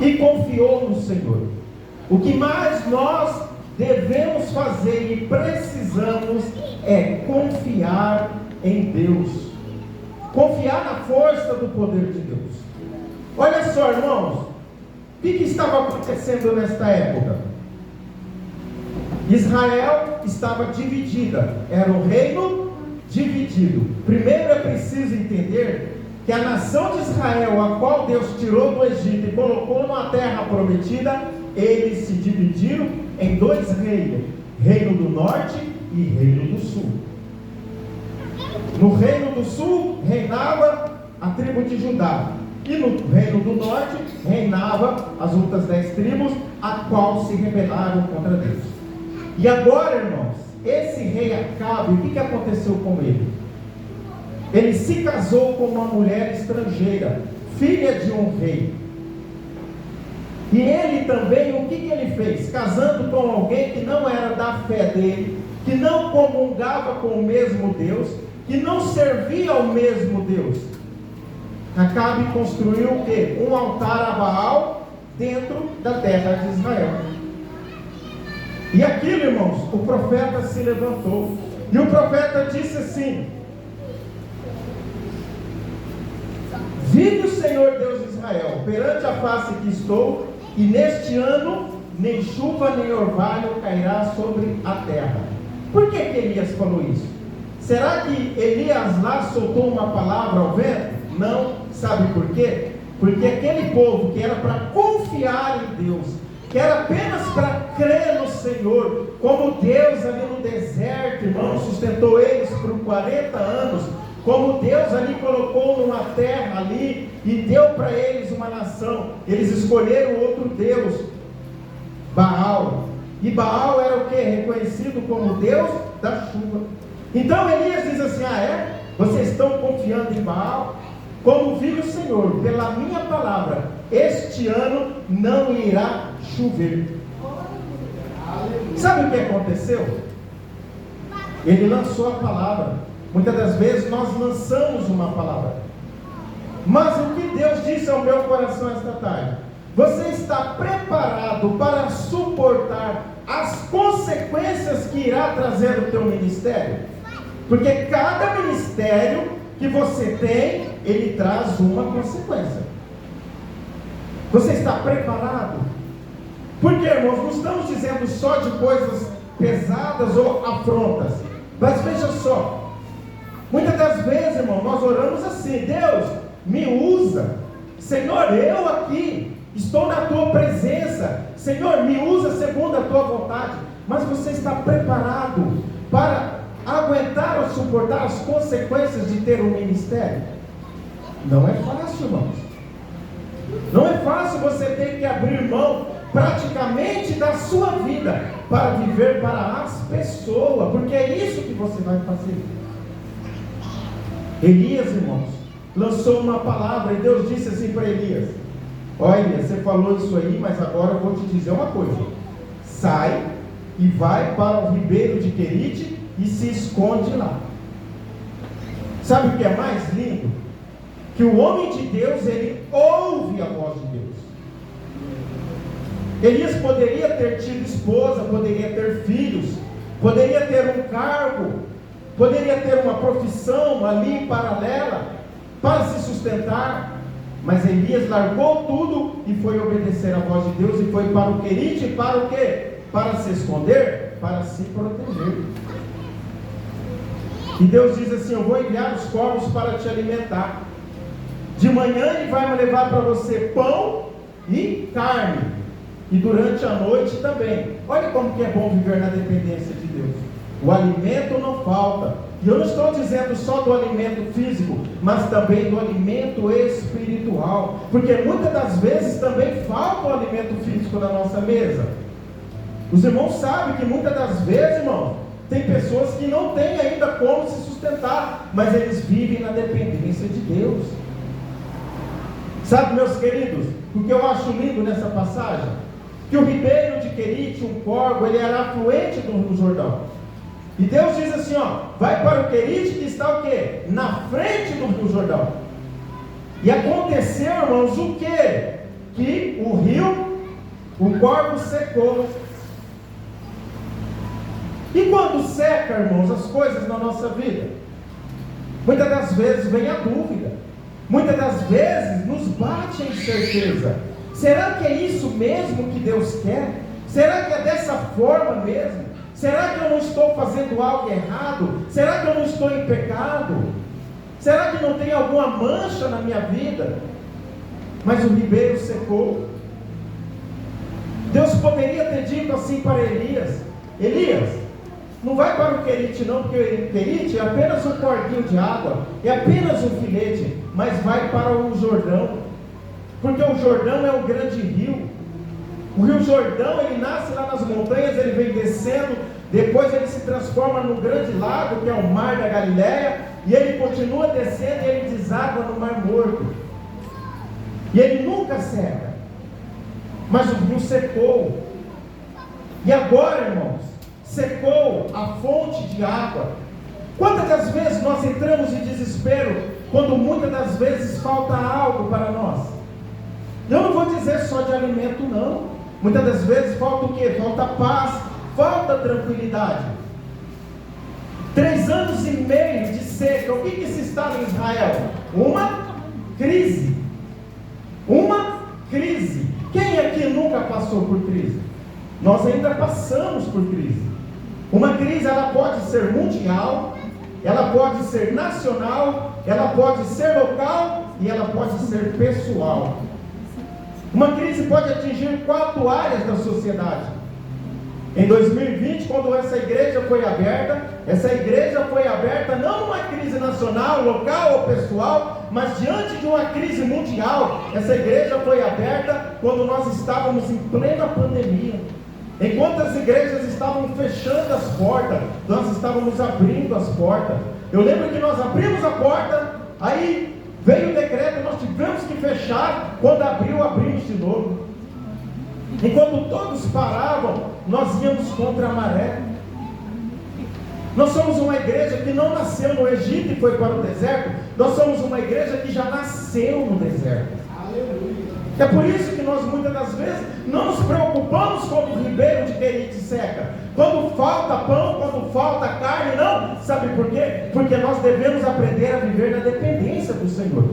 e confiou no Senhor. O que mais nós devemos fazer e precisamos é confiar em Deus, confiar na força do poder de Deus. Olha só, irmãos, o que estava acontecendo nesta época? Israel estava dividida, era um reino dividido. Primeiro é preciso entender que a nação de Israel, a qual Deus tirou do Egito e colocou numa terra prometida, eles se dividiram em dois reinos, reino do norte e reino do sul. No reino do sul reinava a tribo de Judá, e no reino do norte reinava as outras 10 tribos, a qual se rebelaram contra Deus. E agora, irmãos, esse rei Acabe, o que aconteceu com ele? Ele se casou com uma mulher estrangeira, filha de um rei. E ele também, o que ele fez? Casando com alguém que não era da fé dele, que não comungava com o mesmo Deus, que não servia ao mesmo Deus. Acabe construiu o quê? Um altar a Baal dentro da terra de Israel. E aquilo, irmãos, o profeta se levantou. E o profeta disse assim: vive o Senhor Deus de Israel, perante a face que estou, e neste ano nem chuva nem orvalho cairá sobre a terra. Por que Elias falou isso? Será que Elias lá soltou uma palavra ao vento? Não. Sabe por quê? Porque aquele povo que era para confiar em Deus, que era apenas para crer no Senhor, como Deus ali no deserto, irmão, sustentou eles por 40 anos, como Deus ali colocou numa terra ali e deu para eles uma nação, eles escolheram outro Deus, Baal. E Baal era o que? Reconhecido como Deus da chuva. Então Elias diz assim: vocês estão confiando em Baal? Como vive o Senhor, pela minha palavra, este ano não irá chover. Sabe o que aconteceu? Ele lançou a palavra. Muitas das vezes nós lançamos uma palavra. Mas o que Deus disse ao meu coração esta tarde? Você está preparado para suportar as consequências que irá trazer o teu ministério? Porque cada ministério que você tem, ele traz uma consequência. Você está preparado? Porque, irmãos, não estamos dizendo só de coisas pesadas ou afrontas. Mas veja só, muitas das vezes, irmão, nós oramos assim: Deus, me usa. Senhor, eu aqui estou na tua presença. Senhor, me usa segundo a tua vontade. Mas você está preparado para aguentar ou suportar as consequências de ter um ministério? Não é fácil, irmãos. Não é fácil. Você ter que abrir mão praticamente da sua vida para viver para as pessoas, porque é isso que você vai fazer. Elias, irmãos, lançou uma palavra e Deus disse assim para Elias: olha, você falou isso aí, mas agora eu vou te dizer uma coisa: sai e vai para o ribeiro de Querite e se esconde lá. Sabe o que é mais lindo? Que o homem de Deus, ele ouve a voz de Deus. Elias poderia ter tido esposa, poderia ter filhos, poderia ter um cargo, poderia ter uma profissão ali paralela para se sustentar, mas Elias largou tudo e foi obedecer a voz de Deus e foi para o Querite. Para o quê? Para se esconder, para se proteger. E Deus diz assim: eu vou enviar os corvos para te alimentar. De manhã ele vai me levar para você pão e carne, e durante a noite também. Olha como que é bom viver na dependência de Deus. O alimento não falta. E eu não estou dizendo só do alimento físico, mas também do alimento espiritual, porque muitas das vezes também falta o alimento físico na nossa mesa. Os irmãos sabem que muitas das vezes, irmãos, tem pessoas que não têm ainda como se sustentar, mas eles vivem na dependência de Deus. Sabe, meus queridos, o que eu acho lindo nessa passagem? Que o ribeiro de Querite, um córgo, ele era afluente do Rio Jordão. E Deus diz assim, vai para o Querite, que está o quê? Na frente do Rio Jordão. E aconteceu, irmãos, o quê? que o rio, o corvo secou. E quando seca, irmãos, as coisas na nossa vida, muitas das vezes vem a dúvida, muitas das vezes nos bate a incerteza. Será que é isso mesmo que Deus quer? Será que é dessa forma mesmo? Será que eu não estou fazendo algo errado? Será que eu não estou em pecado? Será que não tem alguma mancha na minha vida? Mas o ribeiro secou. Deus poderia ter dito assim para Elias: Elias, não vai para o Querite não, porque o Querite é apenas um cordinho de água, é apenas um filete, mas vai para o Jordão, porque o Jordão é um grande rio. O rio Jordão, ele nasce lá nas montanhas, ele vem descendo, depois ele se transforma num grande lago, que é o mar da Galileia, e ele continua descendo e ele deságua no Mar Morto. E ele nunca seca. Mas o rio secou. E agora, irmãos, secou a fonte de água. Quantas das vezes nós entramos em desespero, quando muitas das vezes falta algo para nós? Eu não vou dizer só de alimento, não. Muitas das vezes falta o quê? Falta paz, falta tranquilidade. 3 anos e meio de seca. O que se está em Israel? Uma crise. Uma crise. Quem aqui nunca passou por crise? Nós ainda passamos por crise. Uma crise, ela pode ser mundial, ela pode ser nacional, ela pode ser local e ela pode ser pessoal. Uma crise pode atingir 4 áreas da sociedade. Em 2020, quando essa igreja foi aberta não numa crise nacional, local ou pessoal, mas diante de uma crise mundial. Essa igreja foi aberta quando nós estávamos em plena pandemia. Enquanto as igrejas estavam fechando as portas, nós estávamos abrindo as portas. Eu lembro que nós abrimos a porta, aí veio o decreto, nós tivemos que fechar. Quando abriu, abrimos de novo. Enquanto todos paravam, nós íamos contra a maré. Nós somos uma igreja que não nasceu no Egito e foi para o deserto. Nós somos uma igreja que já nasceu no deserto. Aleluia. É por isso que nós muitas das vezes não nos preocupamos com o ribeiro de Querite seca. Quando falta pão, quando falta carne, não. Sabe por quê? Porque nós devemos aprender a viver na dependência do Senhor.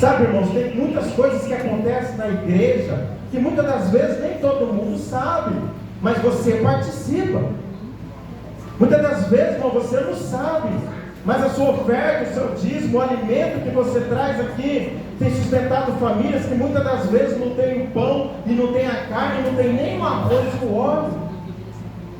Sabe, irmãos, tem muitas coisas que acontecem na igreja que muitas das vezes nem todo mundo sabe, mas você participa. Muitas das vezes, irmão, você não sabe, mas a sua oferta, o seu dízimo, o alimento que você traz aqui tem sustentado famílias que muitas das vezes não tem o pão e não tem a carne, não tem nem o arroz e o óleo.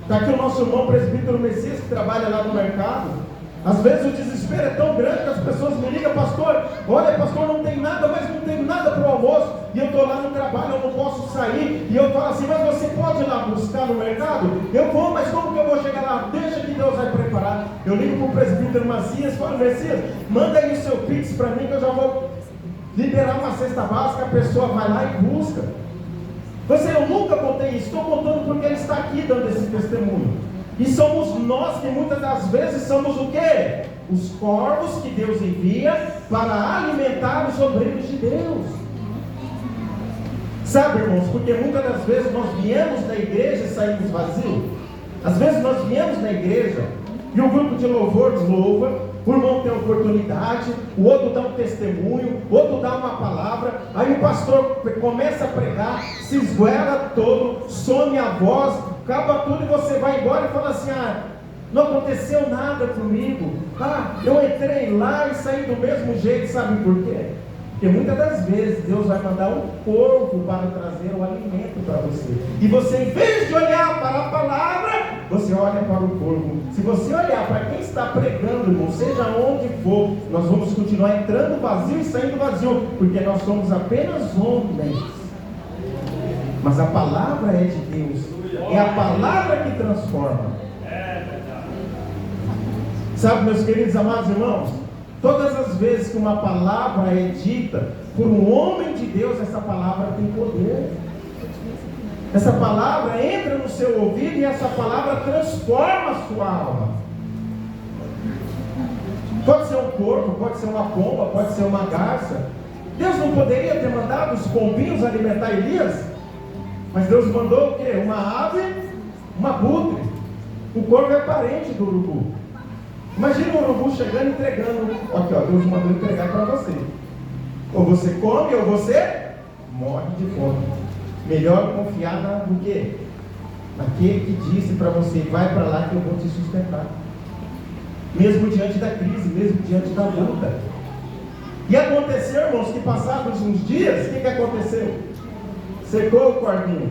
Está aqui o nosso irmão presbítero Messias, que trabalha lá no mercado. Às vezes o desespero é tão grande que as pessoas me ligam: pastor, olha pastor, não tem nada, mas não tem nada para o almoço, e eu estou lá no trabalho, eu não posso sair, e eu falo assim: mas você pode ir lá buscar no mercado? Eu vou, mas como que eu vou chegar lá? Deixa que Deus vai preparar. Eu ligo para o presbítero Messias, falo: Messias, manda aí o seu pix para mim que eu já vou liberar uma cesta básica. A pessoa vai lá e busca. Eu nunca contei isso, estou contando porque ele está aqui dando esse testemunho. E somos nós que muitas das vezes somos o quê? Os corvos que Deus envia para alimentar os obreiros de Deus. Sabe, irmãos, porque muitas das vezes nós viemos da igreja e saímos vazios. Às vezes nós viemos na igreja e o grupo de louvor louva, o irmão tem oportunidade, o outro dá um testemunho, o outro dá uma palavra, aí o pastor começa a pregar, se esguela todo, some a voz, acaba tudo e você vai embora e fala assim: não aconteceu nada comigo, eu entrei lá e saí do mesmo jeito. Sabe por quê? Porque muitas das vezes Deus vai mandar um corvo para trazer o alimento para você, e você, em vez de olhar para a palavra, você olha para o corvo. Se você olhar para quem está pregando, irmão, seja onde for, nós vamos continuar entrando vazio e saindo vazio, porque nós somos apenas homens. Mas a palavra é de Deus, é a palavra que transforma. Sabe, meus queridos amados irmãos, todas as vezes que uma palavra é dita por um homem de Deus, essa palavra tem poder. Essa palavra entra no seu ouvido e essa palavra transforma a sua alma. Pode ser um corvo, pode ser uma pomba, pode ser uma garça. Deus não poderia ter mandado os pombinhos alimentar Elias? Mas Deus mandou o quê? Uma ave, uma abutre. O corvo é parente do urubu. Imagina o urubu chegando e entregando. Aqui, ó, Deus mandou entregar para você. Ou você come ou você morre de fome. Melhor confiar no quê? Naquele que disse para você: vai para lá que eu vou te sustentar. Mesmo diante da crise, mesmo diante da luta. E aconteceu, irmãos, que passados uns dias, o que aconteceu? Secou o corvinho.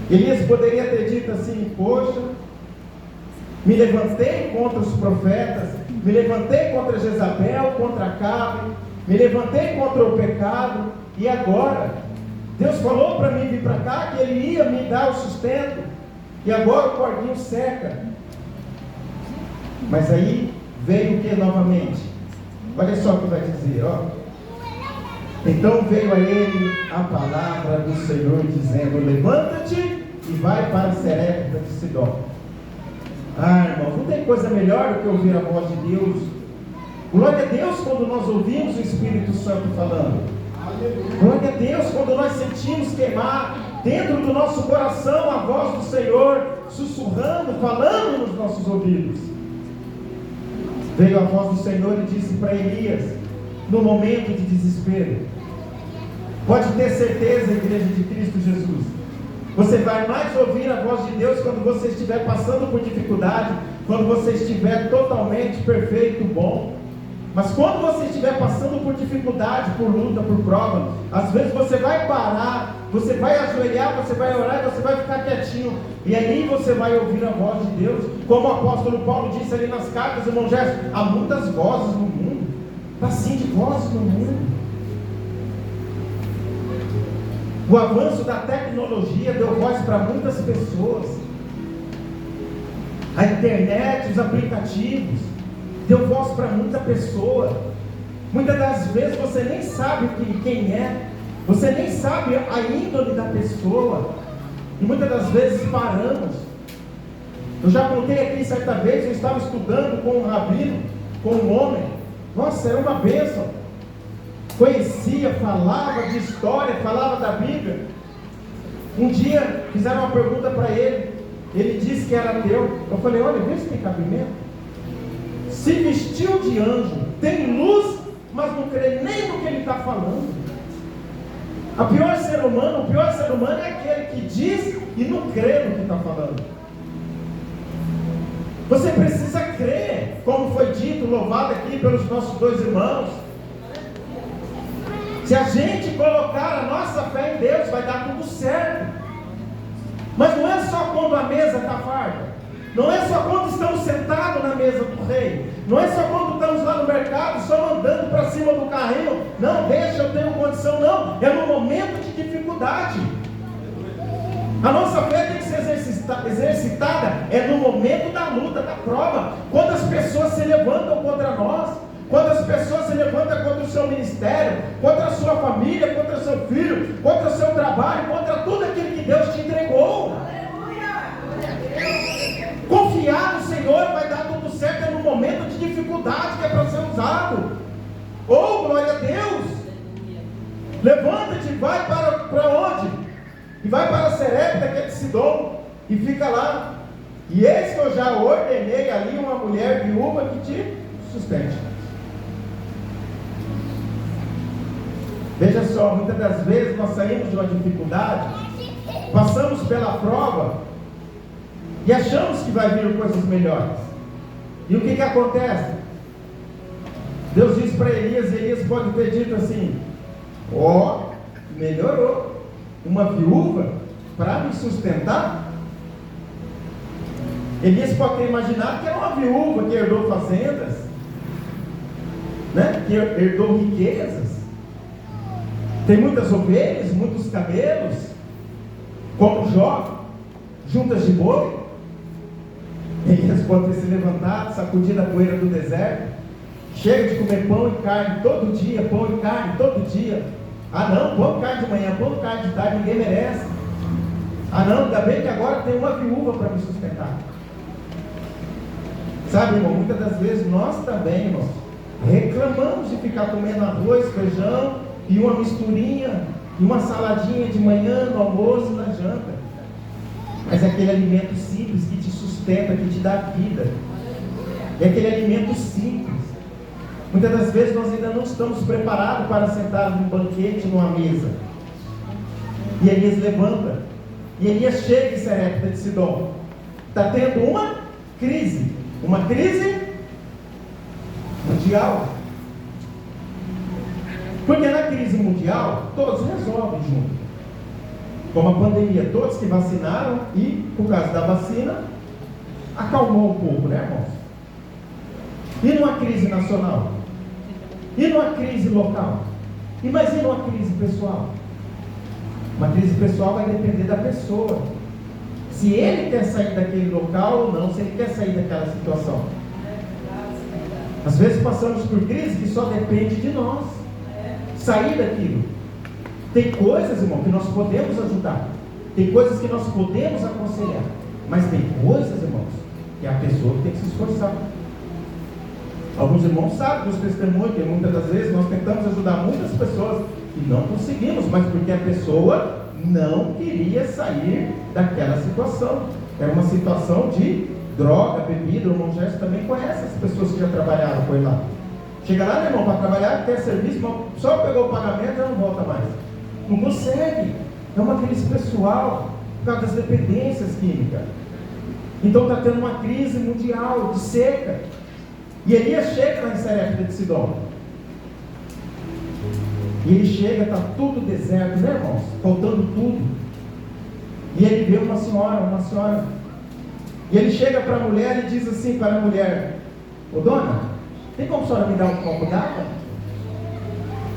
Elias poderia ter dito assim: poxa, me levantei contra os profetas, me levantei contra Jezabel, contra Acabe, me levantei contra o pecado, e agora? Deus falou para mim vir para cá que Ele ia me dar o sustento, e agora o corvinho seca. Mas aí veio o que novamente? Olha só o que vai dizer, ó. Então veio a ele a palavra do Senhor dizendo: levanta-te e vai para Serepta de Sidom. Ah, irmãos, não tem coisa melhor do que ouvir a voz de Deus. Glória a Deus quando nós ouvimos o Espírito Santo falando. Glória a Deus quando nós sentimos queimar dentro do nosso coração a voz do Senhor sussurrando, falando nos nossos ouvidos. Veio a voz do Senhor e disse para Elias, no momento de desespero: pode ter certeza, igreja de Cristo Jesus, você vai mais ouvir a voz de Deus quando você estiver passando por dificuldade, quando você estiver totalmente perfeito, bom. Mas quando você estiver passando por dificuldade, por luta, por prova, às vezes você vai parar, você vai ajoelhar, você vai orar e você vai ficar quietinho. E aí você vai ouvir a voz de Deus. Como o apóstolo Paulo disse ali nas cartas, irmão Gerson, há muitas vozes no mundo. Está assim de vozes no mundo. O avanço da tecnologia deu voz para muitas pessoas. A internet, os aplicativos, deu voz para muita pessoa. Muitas das vezes você nem sabe quem é, você nem sabe a índole da pessoa, e muitas das vezes paramos. Eu já contei aqui certa vez, eu estava estudando com um rabino, com um homem. Nossa, era uma bênção. Conhecia, falava de história, falava da Bíblia. Um dia fizeram uma pergunta para ele, ele disse que era ateu. Eu falei: olha, vê se tem cabimento. Se vestiu de anjo, tem luz, mas não crê nem no que ele está falando. O pior ser humano é aquele que diz e não crê no que está falando. Você precisa crer, como foi dito, louvado aqui pelos nossos dois irmãos. Se a gente colocar a nossa fé em Deus, vai dar tudo certo. Mas não é só quando a mesa está farta. Não é só quando estamos sentados na mesa do rei. Não é só quando estamos lá no mercado, só andando para cima do carrinho. Não, deixa, eu tenho condição. Não, é no momento de dificuldade. A nossa fé tem que ser exercitada é no momento da luta, da prova. Quando as pessoas se levantam contra nós, quando as pessoas se levantam contra o seu ministério, contra a sua família, contra o seu filho, contra o seu trabalho, contra tudo aquilo que Deus te entregou. Confiar no Senhor vai dar tudo certo, é no momento de dificuldade que é para ser usado. Oh, glória a Deus! Levanta-te e vai para onde? E vai para Serepta, que é de Sidom, e fica lá. E eis que eu já ordenei ali uma mulher viúva que te sustente. Veja só, muitas das vezes nós saímos de uma dificuldade, passamos pela prova e achamos que vai vir coisas melhores. E o que acontece? Deus disse para Elias, e Elias pode ter dito assim: ó, melhorou, uma viúva para me sustentar. Elias pode ter imaginado que era uma viúva que herdou fazendas, né? Que herdou riquezas, tem muitas ovelhas, muitos camelos, como Jó, juntas de boi. Elias pode ter se levantado, sacudido a poeira do deserto, cheio de comer pão e carne todo dia, pão e carne todo dia. Ah não, pão e carne de manhã, pão e carne de tarde, ninguém merece. Ah não, ainda bem que agora tem uma viúva para me sustentar. Sabe, irmão, muitas das vezes nós também, irmãos, Reclamamos de ficar comendo arroz, feijão e uma misturinha e uma saladinha de manhã, no almoço e na janta. Mas é aquele alimento simples que te sustenta, que te dá vida. É aquele alimento simples. Muitas das vezes nós ainda não estamos preparados para sentar num banquete, numa mesa. E Elias levanta. E Elias chega em Sarepta de Sidom. Está tendo uma crise. Uma crise mundial. Porque na crise mundial, todos resolvem junto. Como a pandemia, todos que vacinaram e, por causa da vacina, acalmou um pouco, né, irmãos? E numa crise nacional? E numa crise local? Mas e numa crise pessoal? Uma crise pessoal vai depender da pessoa. Se ele quer sair daquele local ou não, se ele quer sair daquela situação. Às vezes passamos por crise que só depende de nós. Sair daquilo. Tem coisas, irmão, que nós podemos ajudar. Tem coisas que nós podemos aconselhar. Mas tem coisas, irmãos, que é a pessoa que tem que se esforçar. Alguns irmãos sabem dos testemunhos, que muitas das vezes nós tentamos ajudar muitas pessoas e não conseguimos, mas porque a pessoa não queria sair daquela situação. Era uma situação de droga, bebida. O irmão Gerson também conhece as pessoas que já trabalharam com ele lá. Chega lá, né, irmão, para trabalhar, quer serviço, mas só pegou o pagamento, já não volta mais. Não consegue. É uma crise pessoal, por causa das dependências químicas. Então está tendo uma crise mundial de seca. E Elias chega lá em Sarepta de Sidom. E ele chega, está tudo deserto, né, irmãos? Faltando tudo. E ele vê uma senhora. E ele chega para a mulher e diz assim para a mulher: ô dona, tem como a senhora me dar um copo d'água?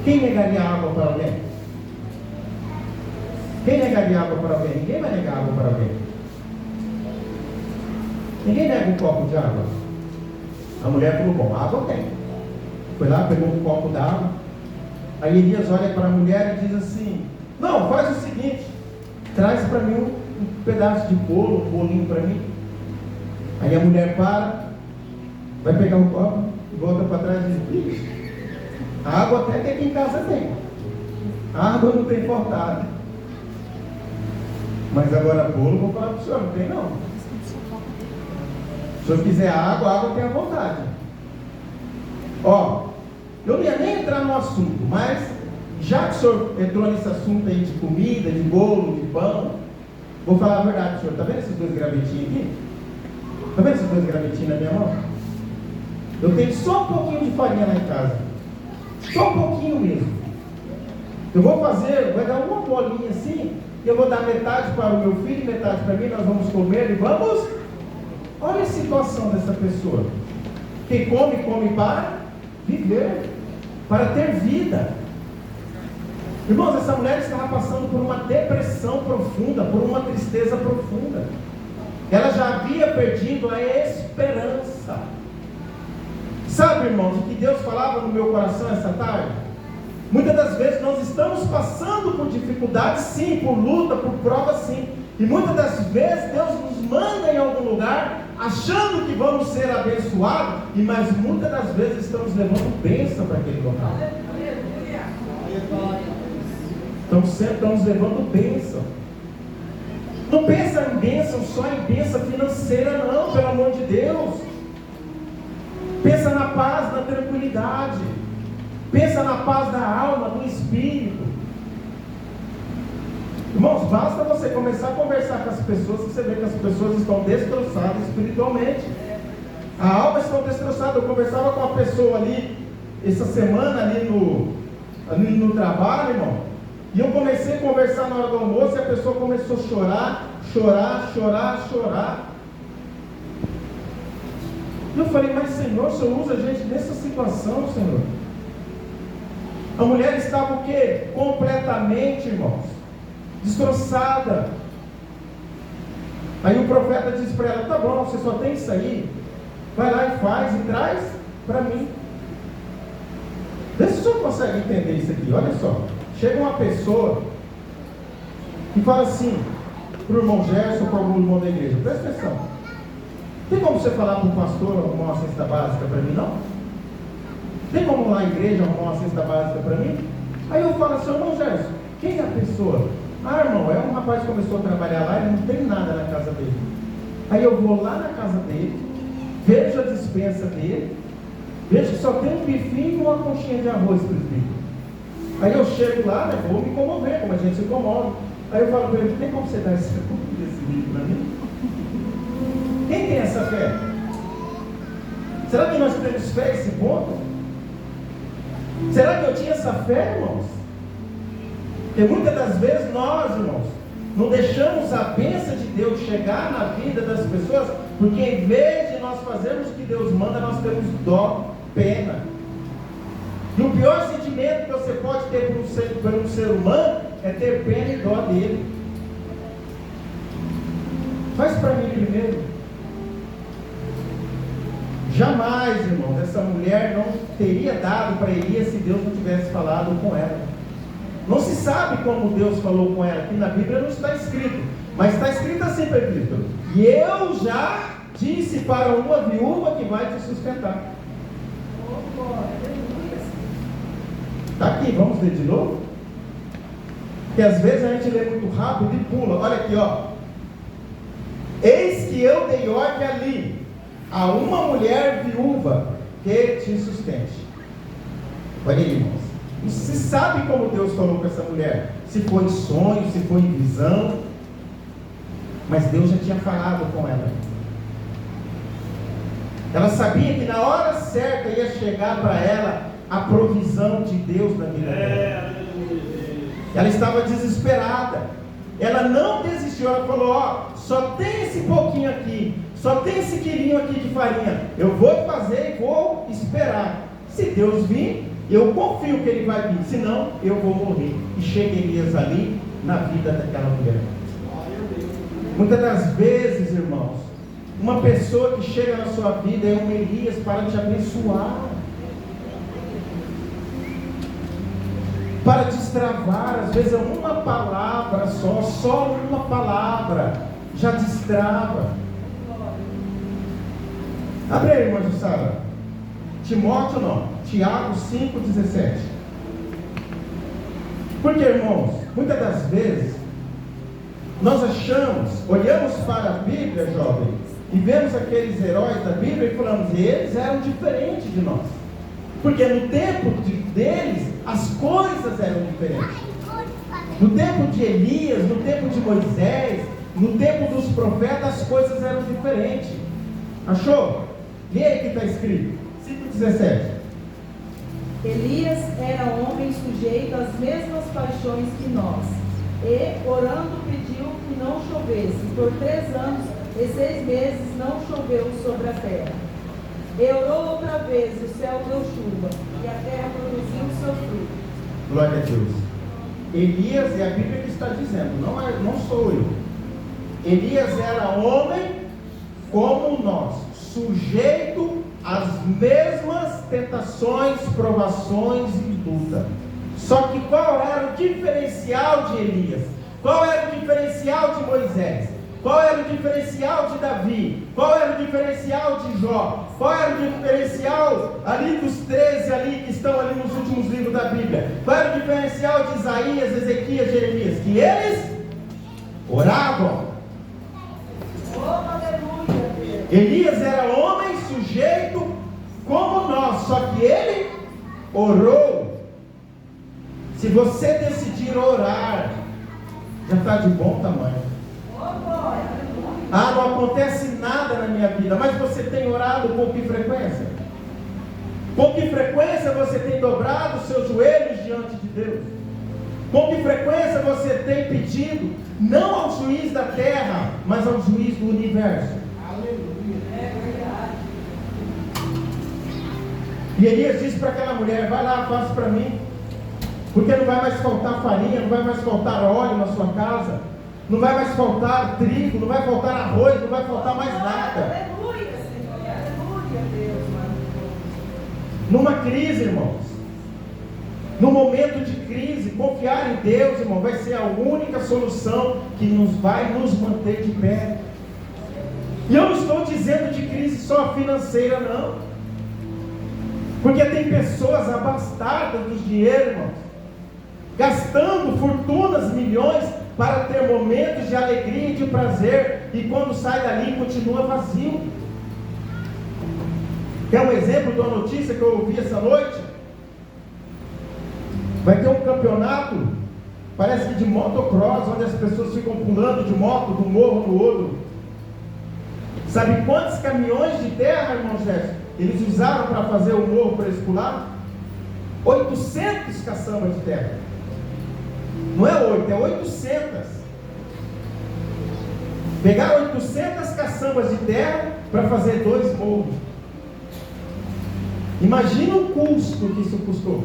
Quem negaria água para alguém? Quem negaria água para alguém? Ninguém vai negar água para alguém. Ninguém nega um copo de água. A mulher falou: bom, água tem. Foi lá, pegou um copo d'água. Aí Elias olha para a mulher e diz assim: não, faz o seguinte, traz para mim um pedaço de bolo, um bolinho para mim. Aí a mulher para, vai pegar o copo e volta para trás e diz: a água até que aqui em casa tem. A água não tem faltado. Mas agora bolo, vou falar para o senhor, não tem não. Se eu quiser água, a água tem à vontade. Ó, eu não ia nem entrar no assunto, mas já que o senhor entrou nesse assunto aí de comida, de bolo, de pão, vou falar a verdade, senhor. Está vendo esses dois gravetinhos aqui? Está vendo esses dois gravetinhos na minha mão? Eu tenho só um pouquinho de farinha lá em casa. Só um pouquinho mesmo. Eu vou fazer, vai dar uma bolinha assim, e eu vou dar metade para o meu filho, metade para mim, nós vamos comer e vamos. Olha a situação dessa pessoa. Quem come, come para viver, para ter vida. Irmãos, essa mulher estava passando por uma depressão profunda, por uma tristeza profunda. Ela já havia perdido a esperança. Sabe, irmãos, o que Deus falava no meu coração essa tarde? Muitas das vezes nós estamos passando por dificuldades, sim, por luta, por prova, sim. E muitas das vezes Deus nos manda em algum lugar, achando que vamos ser abençoados, mas muitas das vezes estamos levando bênção para aquele local. Estamos levando bênção. Não pensa em bênção só em bênção financeira, não, pelo amor de Deus. Pensa na paz, na tranquilidade. Pensa na paz da alma, do espírito. Irmãos, basta você começar a conversar com as pessoas, que você vê que as pessoas estão destroçadas espiritualmente. A alma está destroçada. Eu conversava com uma pessoa ali, essa semana, ali no trabalho, irmão. E eu comecei a conversar na hora do almoço e a pessoa começou a chorar. E eu falei: mas Senhor, o Senhor usa a gente nessa situação, Senhor. A mulher estava o quê? Completamente, irmãos, destroçada. Aí o profeta disse para ela: tá bom, você só tem isso aí, vai lá e faz e traz para mim. Vê se o senhor consegue entender isso aqui. Olha só, chega uma pessoa e fala assim para o irmão Gerson ou para algum irmão da igreja: presta atenção, tem como você falar para o pastor uma cesta básica para mim? Não? Tem como lá na igreja arrumar uma cesta básica para mim? Aí eu falo assim, irmão Gerson, quem é a pessoa? Ah, irmão, é um rapaz que começou a trabalhar lá e não tem nada na casa dele. Aí eu vou lá na casa dele, vejo a despensa dele, vejo que só tem um bifinho e uma conchinha de arroz, presbítero. Aí eu chego lá, né, vou me comover, como a gente se comove. Aí eu falo para ele, tem como você dar esse livro para mim? Quem tem essa fé? Será que nós temos fé a esse ponto? Será que eu tinha essa fé, irmãos? Porque muitas das vezes nós, irmãos, não deixamos a bênção de Deus chegar na vida das pessoas, porque em vez de nós fazermos o que Deus manda, nós temos dó, pena. E o pior sentimento que você pode ter por um ser humano é ter pena e dó dele. Faz para mim primeiro. Jamais, irmãos, essa mulher não teria dado para Elias se Deus não tivesse falado com ela. Não se sabe como Deus falou com ela, aqui na Bíblia não está escrito, mas está escrito assim, presbítero: e eu já disse para uma viúva que vai te sustentar. Está aqui, vamos ler de novo? Porque às vezes a gente lê muito rápido e pula. Olha aqui, ó. Eis que eu dei ordem ali a uma mulher viúva que te sustente. Olha aí, irmãos. Não se sabe como Deus falou com essa mulher. Se foi em sonho, se foi em visão. Mas Deus já tinha falado com ela. Ela sabia que na hora certa ia chegar para ela a provisão de Deus na vida dela. Ela estava desesperada. Ela não desistiu. Ela falou, ó, só tem esse pouquinho aqui, só tem esse quilinho aqui de farinha. Eu vou fazer e vou esperar. Se Deus vir, eu confio que Ele vai vir. Senão, eu vou morrer. E chega Elias ali na vida daquela mulher. Muitas das vezes, irmãos, uma pessoa que chega na sua vida é um Elias para te abençoar, para destravar. Às vezes é uma palavra só uma palavra já destrava. Abre aí, irmã Jussara. Timóteo não, Tiago 5,17. Porque, irmãos, muitas das vezes nós olhamos para a Bíblia, jovem, e vemos aqueles heróis da Bíblia e falamos, eles eram diferentes de nós. Porque no tempo deles, as coisas eram diferentes. No tempo de Elias, no tempo de Moisés, no tempo dos profetas, as coisas eram diferentes. Achou? Lê aí que está escrito, 5,17. Elias era homem sujeito às mesmas paixões que nós, e, orando, pediu que não chovesse. Por 3 anos e 6 meses não choveu sobre a terra. E orou outra vez, o céu deu chuva, e a terra produziu o seu fruto. Glória a Deus. Elias, é a Bíblia que está dizendo, não sou eu. Elias era homem como nós, sujeito às mesmas tentações, provações e luta. Só que qual era o diferencial de Elias? Qual era o diferencial de Moisés? Qual era o diferencial de Davi? Qual era o diferencial de Jó? Qual era o diferencial ali dos 13 ali que estão ali nos últimos livros da Bíblia? Qual era o diferencial de Isaías, Ezequias, Jeremias? Que eles oravam. Elias era homem sujeito como nós, só que ele orou. Se você decidir orar, já está de bom tamanho. Ah, não acontece nada na minha vida, mas você tem orado com que frequência? Com que frequência você tem dobrado os seus joelhos diante de Deus? Com que frequência você tem pedido, não ao juiz da terra, mas ao juiz do universo? Aleluia. É verdade. E Elias disse para aquela mulher, vai lá, faça para mim, porque não vai mais faltar farinha, não vai mais faltar óleo na sua casa, não vai mais faltar trigo, não vai faltar arroz, não vai faltar mais nada. Aleluia, Senhor. Aleluia, Deus. Numa crise, irmãos, no momento de crise, confiar em Deus, irmão, vai ser a única solução que vai nos manter de pé. E eu não estou dizendo de crise só financeira, não. Porque tem pessoas abastadas dos dinheiro, irmãos, gastando fortunas, milhões, para ter momentos de alegria e de prazer, e quando sai dali continua vazio. Quer um exemplo de uma notícia que eu ouvi essa noite? Vai ter um campeonato, parece que de motocross, onde as pessoas ficam pulando de moto de um morro no outro. Sabe quantos caminhões de terra, irmão Gerson, eles usaram para fazer o morro para eles pular? 800 caçambas de terra. Não é 8, é 800. Pegaram 800 caçambas de terra para fazer 2 morros. Imagina o custo que isso custou.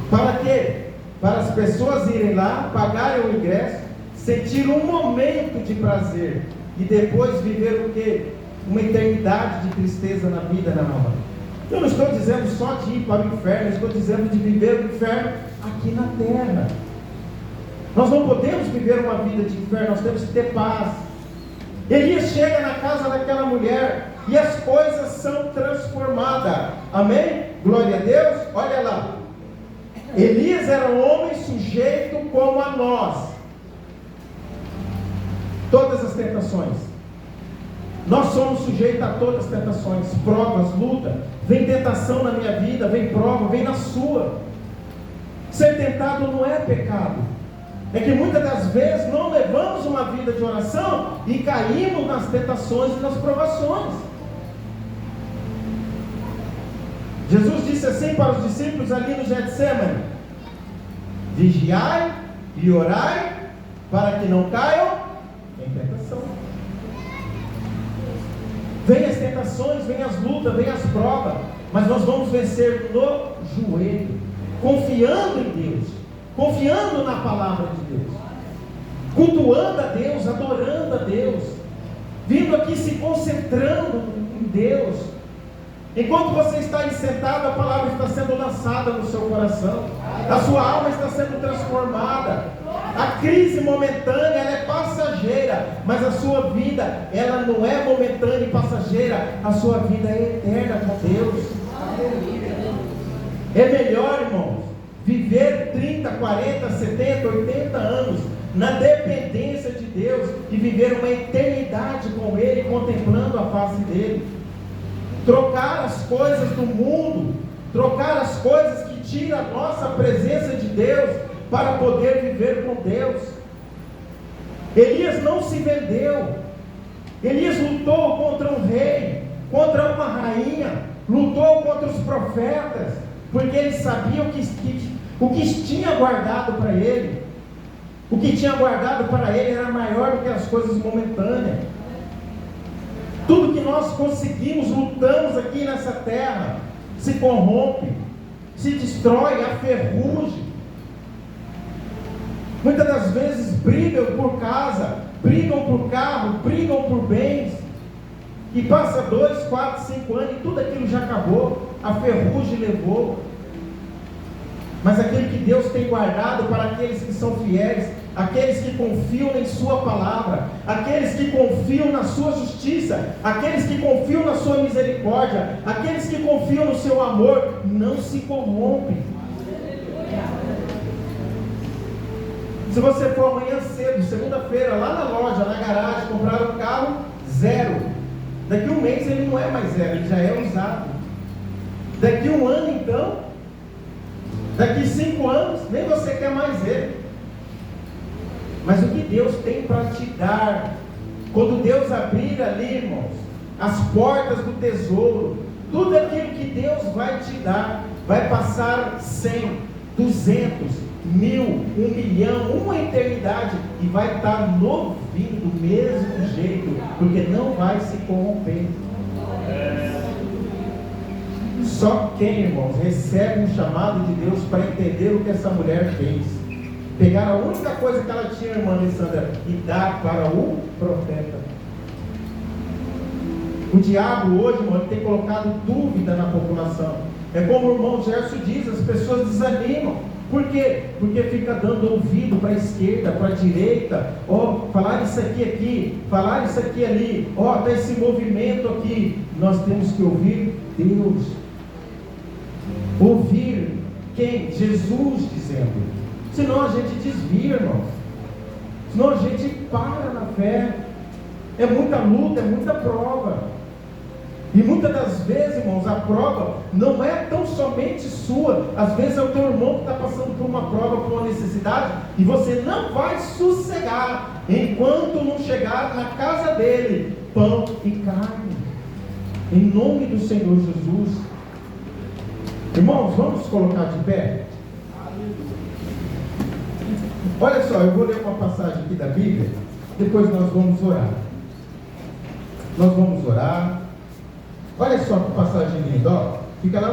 Para quê? Para as pessoas irem lá, pagarem o ingresso, sentir um momento de prazer e depois viver o quê? Uma eternidade de tristeza na vida, na alma. Eu não estou dizendo só de ir para o inferno, eu estou dizendo de viver o inferno aqui na terra. Nós não podemos viver uma vida de inferno, nós temos que ter paz. Elias chega na casa daquela mulher e as coisas são transformadas. Amém? Glória a Deus. Olha lá. Elias era um homem sujeito como a nós. Todas as tentações. Nós somos sujeitos a todas as tentações, provas, luta. Vem tentação na minha vida, vem prova, vem na sua. Ser tentado não é pecado. É que muitas das vezes não levamos uma vida de oração e caímos nas tentações e nas provações. Jesus disse assim para os discípulos ali no Getsemane: vigiai e orai para que não caiam em tentação. Vem as tentações, vem as lutas, vem as provas, mas nós vamos vencer no joelho, confiando em Deus, confiando na palavra de Deus, cultuando a Deus, adorando a Deus, vindo aqui se concentrando em Deus. Enquanto você está aí sentado, a palavra está sendo lançada no seu coração, a sua alma está sendo transformada. A crise momentânea, ela é passageira, mas a sua vida, ela não é momentânea e passageira, a sua vida é eterna com Deus. É melhor, irmãos, viver 30, 40, 70, 80 anos na dependência de Deus e viver uma eternidade com Ele, contemplando a face dEle. Trocar as coisas do mundo, trocar as coisas que tiram a nossa presença de Deus, para poder viver com Deus. Elias não se vendeu. Elias lutou contra um rei, contra uma rainha, lutou contra os profetas, porque ele sabia o que tinha guardado para ele. O que tinha guardado para ele era maior do que as coisas momentâneas. Tudo que nós conseguimos, lutamos aqui nessa terra, se corrompe, se destrói, aferruge. Muitas das vezes brigam por casa, brigam por carro, brigam por bens, e passa 2, 4, 5 anos e tudo aquilo já acabou, a ferrugem levou. Mas aquilo que Deus tem guardado para aqueles que são fiéis, aqueles que confiam em sua palavra, aqueles que confiam na sua justiça, aqueles que confiam na sua misericórdia, aqueles que confiam no seu amor, não se corrompem. Se você for amanhã cedo, segunda-feira, lá na loja, na garagem, comprar um carro zero, daqui a um mês ele não é mais zero, ele já é usado. Daqui a um ano então, daqui 5 anos, nem você quer mais ele. Mas o que Deus tem para te dar, quando Deus abrir ali, irmãos, as portas do tesouro, tudo aquilo que Deus vai te dar, vai passar 100, 200, 1000, 1 milhão, uma eternidade, e vai estar novinho do mesmo jeito, porque não vai se corromper. Só quem, irmãos, recebe um chamado de Deus para entender o que essa mulher fez, pegar a única coisa que ela tinha, irmã Alessandra, e dar para o profeta. O diabo hoje, irmão, ele tem colocado dúvida na população. É como o irmão Gerson diz, as pessoas desanimam. Por quê? Porque fica dando ouvido para a esquerda, para a direita, falar isso aqui, falar isso aqui ali, está esse movimento aqui. Nós temos que ouvir Deus. Ouvir quem? Jesus dizendo. Senão a gente desvia, irmãos. Senão a gente para na fé. É muita luta, é muita prova. E muitas das vezes, irmãos, a prova não é tão somente sua. Às vezes é o teu irmão que está passando por uma prova, por uma necessidade, e você não vai sossegar enquanto não chegar na casa dele pão e carne. Em nome do Senhor Jesus. Irmãos, vamos colocar de pé? Olha só, eu vou ler uma passagem aqui da Bíblia, depois nós vamos orar. Nós vamos orar. Olha só que passagem linda, ó. Fica lá.